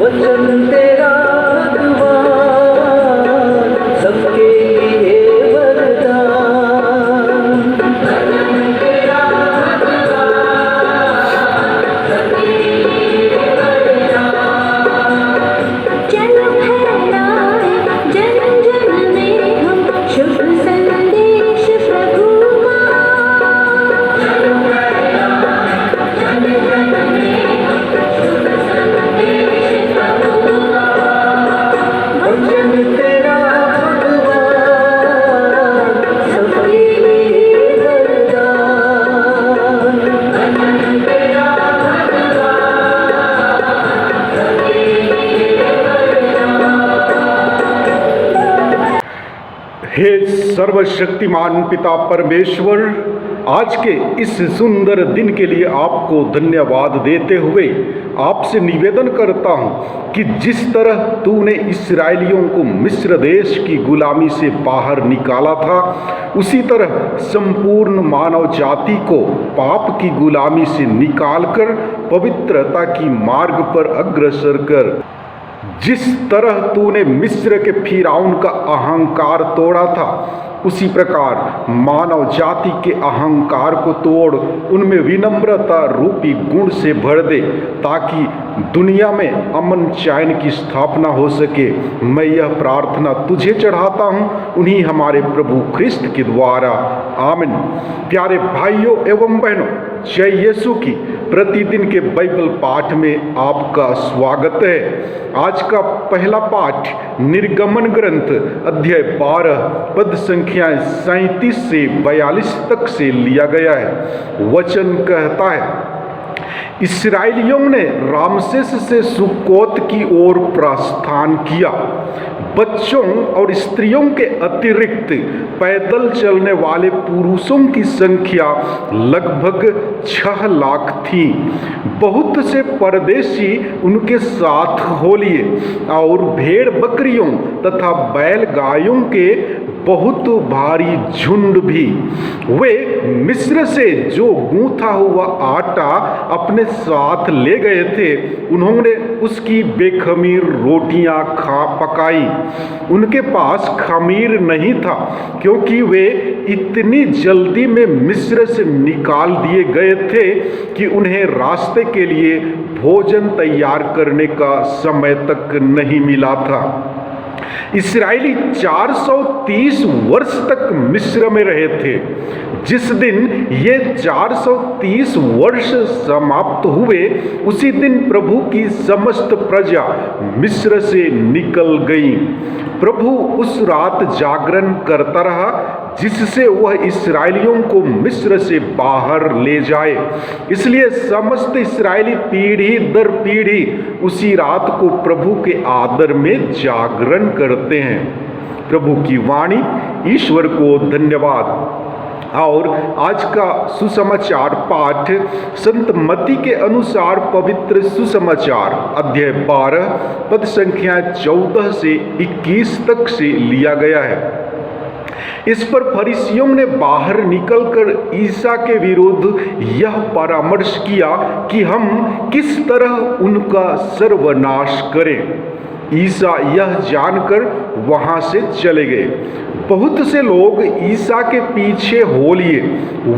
वचन तेरा द्वार सबके लिए वरदान। वचन तेरा द्वार सबके लिए वरदान। चल फैलाए जन जन में हम शुभ संदेश प्रभु का। चल फैलाए जन जन में हम शुभ संदेश प्रभु का। वचन तेरा भगवान सबके लिए वरदान। वचन तेरा भगवान सबके लिए वरदान। हे सर्वशक्तिमान पिता परमेश्वर, आज के इस सुंदर दिन के लिए आपको धन्यवाद देते हुए आपसे निवेदन करता हूं कि जिस तरह तूने इस्राएलियों को मिस्र देश की गुलामी से बाहर निकाला था, उसी तरह संपूर्ण मानव जाति को पाप की गुलामी से निकालकर पवित्रता की मार्ग पर अग्रसर कर। जिस तरह तूने मिस्र के फिरौन का अहंकार तोड़ा था, उसी प्रकार मानव जाति के अहंकार को तोड़ उनमें विनम्रता रूपी गुण से भर दे, ताकि दुनिया में अमन चैन की स्थापना हो सके। मैं यह प्रार्थना तुझे चढ़ाता हूँ उन्हीं हमारे प्रभु ख्रिस्त के द्वारा, आमीन। प्यारे भाइयों एवं बहनों, जय यीशु की प्रतिदिन के बाइबल पाठ में आपका स्वागत है। आज का पहला पाठ निर्गमन ग्रंथ अध्याय 12 पद संख्या 37 से 42 तक से लिया गया है। वचन कहता है, इस्राएलियों ने रामसेस से सुक्कोत की ओर प्रस्थान किया। बच्चों और स्त्रियों के अतिरिक्त पैदल चलने वाले पुरुषों की संख्या लगभग 6 लाख थी। बहुत से परदेशी उनके साथ हो लिए और भेड़ बकरियों तथा बैलगायों के बहुत भारी झुंड भी। वे मिस्र से जो गूंथा हुआ आटा अपने साथ ले गए थे, उन्होंने उसकी बेखमीर रोटियां पकाई। उनके पास खमीर नहीं था, क्योंकि वे इतनी जल्दी में मिस्र से निकाल दिए गए थे कि उन्हें रास्ते के लिए भोजन तैयार करने का समय तक नहीं मिला था। इस्राएली 430 वर्ष तक मिस्र में रहे थे। जिस दिन ये 430 वर्ष समाप्त हुए, उसी दिन प्रभु की समस्त प्रजा मिस्र से निकल गई। प्रभु उस रात जागरण करता रहा, जिससे वह इस्राएलियों को मिस्र से बाहर ले जाए। इसलिए समस्त इस्राएली पीढ़ी दर पीढ़ी उसी रात को प्रभु के आदर में जागरण करते हैं। प्रभु की वाणी। ईश्वर को धन्यवाद। और आज का सुसमाचार पाठ संत मत्ती के अनुसार पवित्र सुसमाचार अध्याय 12 पद संख्या 14 से 21 तक से लिया गया है। इस पर फरीसियों ने बाहर निकलकर ईसा के विरुद्ध यह परामर्श किया कि हम किस तरह उनका सर्वनाश करें। ईसा यह जानकर वहां से चले गए। बहुत से लोग ईसा के पीछे हो लिए।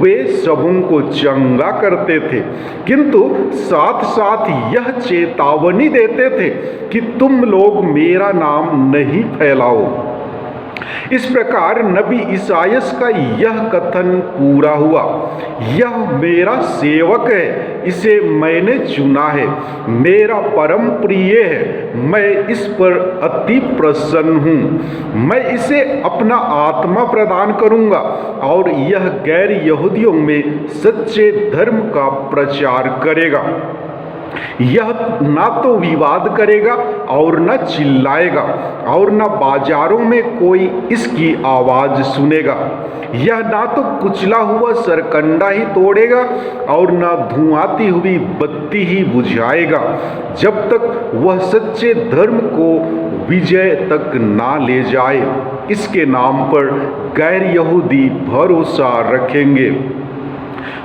वे सबों को चंगा करते थे, किंतु साथ साथ यह चेतावनी देते थे कि तुम लोग मेरा नाम नहीं फैलाओ। इस प्रकार नबी ईसायास का यह कथन पूरा हुआ, यह मेरा सेवक है, इसे मैंने चुना है, मेरा परम प्रिय है, मैं इस पर अति प्रसन्न हूँ। मैं इसे अपना आत्मा प्रदान करूँगा और यह गैर यहूदियों में सच्चे धर्म का प्रचार करेगा। यह ना तो विवाद करेगा और न चिल्लाएगा और न बाजारों में कोई इसकी आवाज सुनेगा। यह ना तो कुचला हुआ सरकंडा ही तोड़ेगा और न धुआती हुई बत्ती ही बुझाएगा, जब तक वह सच्चे धर्म को विजय तक ना ले जाए। इसके नाम पर गैर यहूदी भरोसा रखेंगे।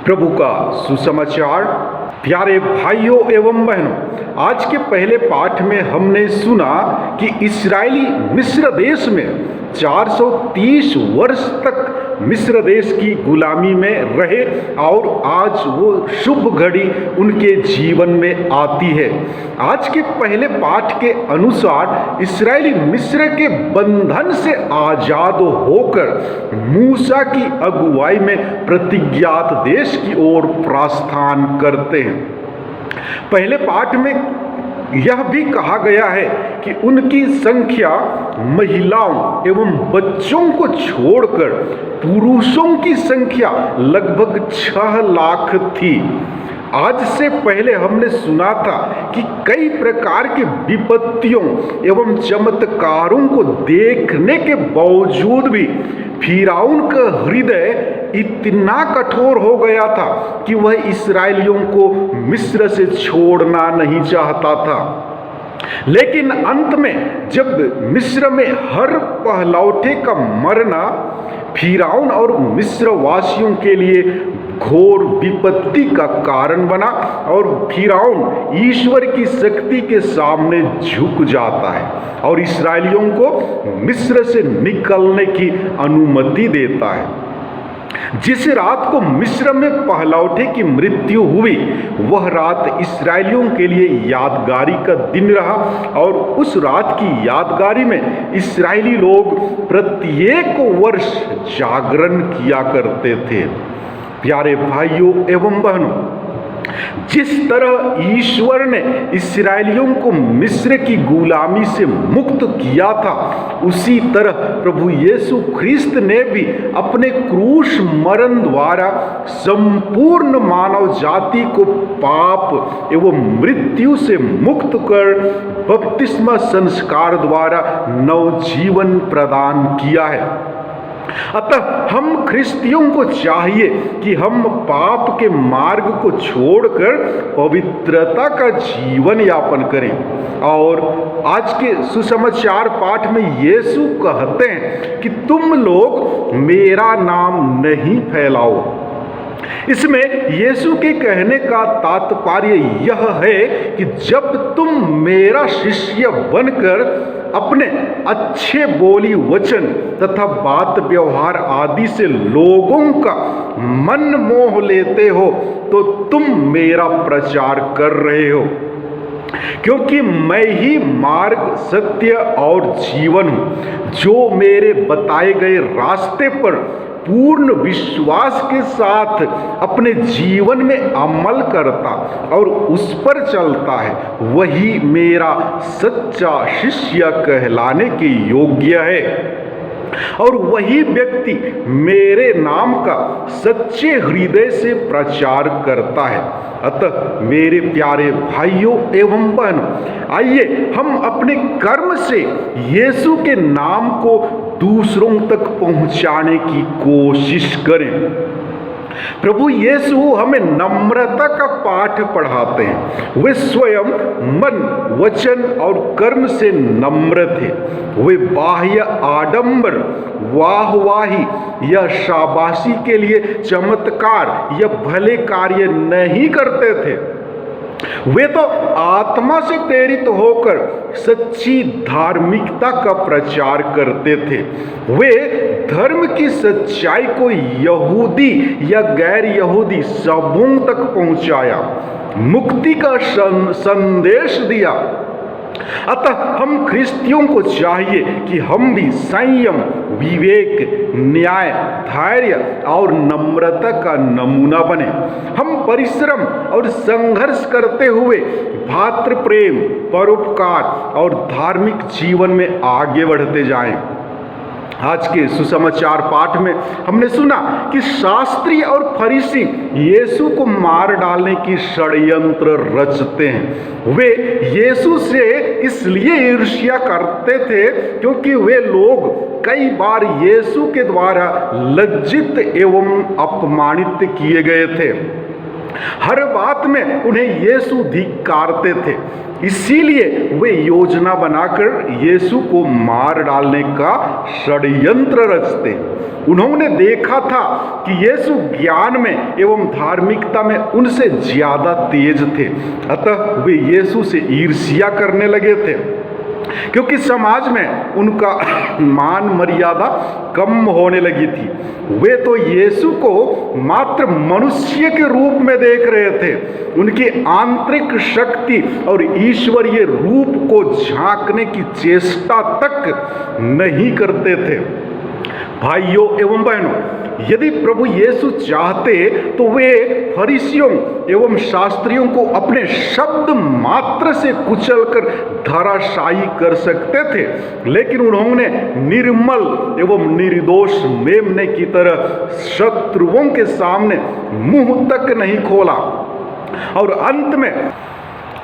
प्रभु का सुसमाचार। प्यारे भाइयों एवं बहनों, आज के पहले पाठ में हमने सुना कि इस्राएली मिस्र देश में 430 वर्ष तक मिस्र देश की गुलामी में रहे और आज वो शुभ घड़ी उनके जीवन में आती है। आज के पहले पाठ के अनुसार इस्राएली मिस्र के बंधन से आजाद होकर मूसा की अगुवाई में प्रतिज्ञात देश की ओर प्रस्थान करते हैं। पहले पाठ में यह भी कहा गया है कि उनकी संख्या महिलाओं एवं बच्चों को छोड़कर पुरुषों की संख्या लगभग 6 लाख थी। आज से पहले हमने सुना था कि कई प्रकार की विपत्तियों एवं चमत्कारों को देखने के बावजूद भी फिरौन का हृदय इतना कठोर हो गया था कि वह इस्राएलियों को मिस्र से छोड़ना नहीं चाहता था। लेकिन अंत में जब मिस्र में हर पहलौठे का मरना फिरौन और मिस्र वासियों के लिए घोर विपत्ति का कारण बना और फिरौन ईश्वर की शक्ति के सामने झुक जाता है और इस्राएलियों को मिस्र से निकलने की अनुमति देता है। जिस रात को मिस्र में पहलौठे की मृत्यु हुई, वह रात इस्राएलियों के लिए यादगारी का दिन रहा और उस रात की यादगारी में इस्राएली लोग प्रत्येक वर्ष जागरण किया करते थे। प्यारे भाइयों एवं बहनों, जिस तरह ईश्वर ने इस्राएलियों को मिस्र की गुलामी से मुक्त किया था, उसी तरह प्रभु यीशु ख्रिस्त ने भी अपने क्रूस मरण द्वारा संपूर्ण मानव जाति को पाप एवं मृत्यु से मुक्त कर बपतिस्मा संस्कार द्वारा नवजीवन प्रदान किया है। अतः हम ख्रिस्तियों को चाहिए कि हम पाप के मार्ग को छोड़कर पवित्रता का जीवन यापन करें। और आज के सुसमाचार पाठ में यीशु कहते हैं कि तुम लोग मेरा नाम नहीं फैलाओ। इसमें यीशु के कहने का तात्पर्य यह है कि जब तुम मेरा शिष्य बनकर अपने अच्छे बोली वचन तथा बात व्यवहार आदि से लोगों का मन मोह लेते हो, तो तुम मेरा प्रचार कर रहे हो। क्योंकि मैं ही मार्ग, सत्य और जीवन हूँ। जो मेरे बताए गए रास्ते पर पूर्ण विश्वास के साथ अपने जीवन में अमल करता और उस पर चलता है, वही मेरा सच्चा शिष्य कहलाने के योग्य है। और वही व्यक्ति मेरे नाम का सच्चे हृदय से प्रचार करता है। अतः मेरे प्यारे भाइयों एवं बहनों, आइए हम अपने कर्म से यीशु के नाम को दूसरों तक पहुंचाने की कोशिश करें। प्रभु यीशु हमें नम्रता का पाठ पढ़ाते हैं। वे स्वयं मन, वचन और कर्म से नम्र थे। वे बाह्य आडंबर, वाहवाही या शाबाशी के लिए चमत्कार या भले कार्य नहीं करते थे। वे तो आत्मा से प्रेरित होकर सच्ची धार्मिकता का प्रचार करते थे। वे धर्म की सच्चाई को यहूदी या गैर यहूदी सबों तक पहुंचाया, मुक्ति का संदेश दिया। अतः हम ख्रिस्तियों को चाहिए कि हम भी संयम, विवेक, न्याय, धैर्य और नम्रता का नमूना बने। हम परिश्रम और संघर्ष करते हुए भातृ प्रेम, परोपकार और धार्मिक जीवन में आगे बढ़ते जाएं। आज के सुसमाचार पाठ में हमने सुना कि शास्त्री और फरीसी यीशु को मार डालने की षड्यंत्र रचते हैं। वे यीशु से इसलिए ईर्ष्या करते थे क्योंकि वे लोग कई बार यीशु के द्वारा लज्जित एवं अपमानित किए गए थे। हर बात में उन्हें यीशु धिक्कारते थे। इसीलिए वे योजना बनाकर यीशु को मार डालने का षड्यंत्र रचते। उन्होंने देखा था कि यीशु ज्ञान में एवं धार्मिकता में उनसे ज्यादा तेज थे, अतः वे यीशु से ईर्ष्या करने लगे थे, क्योंकि समाज में उनका मान मर्यादा कम होने लगी थी। वे तो यीशु को मात्र मनुष्य के रूप में देख रहे थे, उनकी आंतरिक शक्ति और ईश्वरीय रूप को झांकने की चेष्टा तक नहीं करते थे। भाइयों एवं बहनों, यदि प्रभु यीशु चाहते तो वे फरीसियों एवं शास्त्रियों को अपने शब्द मात्र से कुचलकर धराशायी कर सकते थे, लेकिन उन्होंने निर्मल एवं निर्दोष मेमने की तरह शत्रुओं के सामने मुंह तक नहीं खोला और अंत में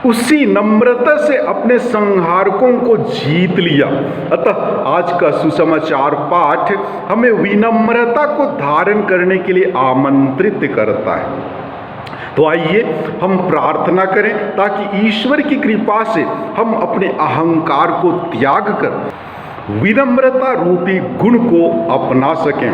उसी नम्रता से अपने संहारकों को जीत लिया। अतः आज का सुसमाचार पाठ हमें विनम्रता को धारण करने के लिए आमंत्रित करता है। तो आइए हम प्रार्थना करें ताकि ईश्वर की कृपा से हम अपने अहंकार को त्याग कर विनम्रता रूपी गुण को अपना सकें।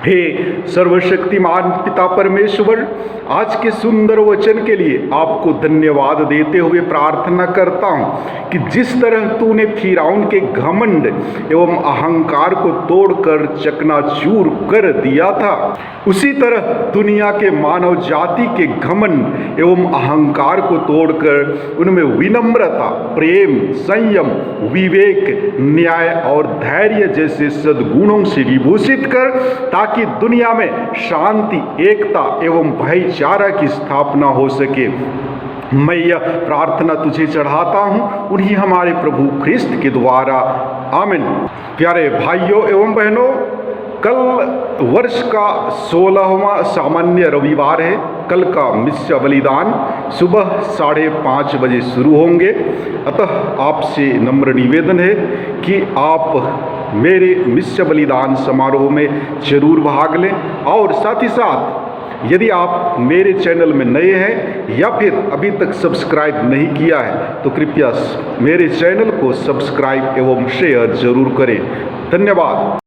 हे सर्वशक्तिमान पिता परमेश्वर, आज के सुंदर वचन के लिए आपको धन्यवाद देते हुए प्रार्थना करता हूँ कि जिस तरह तूने फिरौन के घमंड एवं अहंकार को तोड़कर चकनाचूर कर दिया था, उसी तरह दुनिया के मानव जाति के घमंड एवं अहंकार को तोड़कर उनमें विनम्रता, प्रेम, संयम, विवेक, न्याय और धैर्य जैसे सद्गुणों से विभूषित कर, ताकि दुनिया में शांति, एकता एवं भाईचारा की स्थापना हो सके। मैं यह प्रार्थना तुझे चढ़ाता हूँ उन्हीं हमारे प्रभु ख्रिस्त के द्वारा, आमीन। प्यारे भाइयों एवं बहनों, कल वर्ष का 16वां सामान्य रविवार है। कल का मिस्य बलिदान सुबह 5:30 बजे शुरू होंगे। अतः आपसे नम्र निवेदन है कि आप मेरे मिस्य बलिदान समारोह में जरूर भाग लें, और साथ ही साथ यदि आप मेरे चैनल में नए हैं या फिर अभी तक सब्सक्राइब नहीं किया है तो कृपया मेरे चैनल को सब्सक्राइब एवं शेयर जरूर करें। धन्यवाद।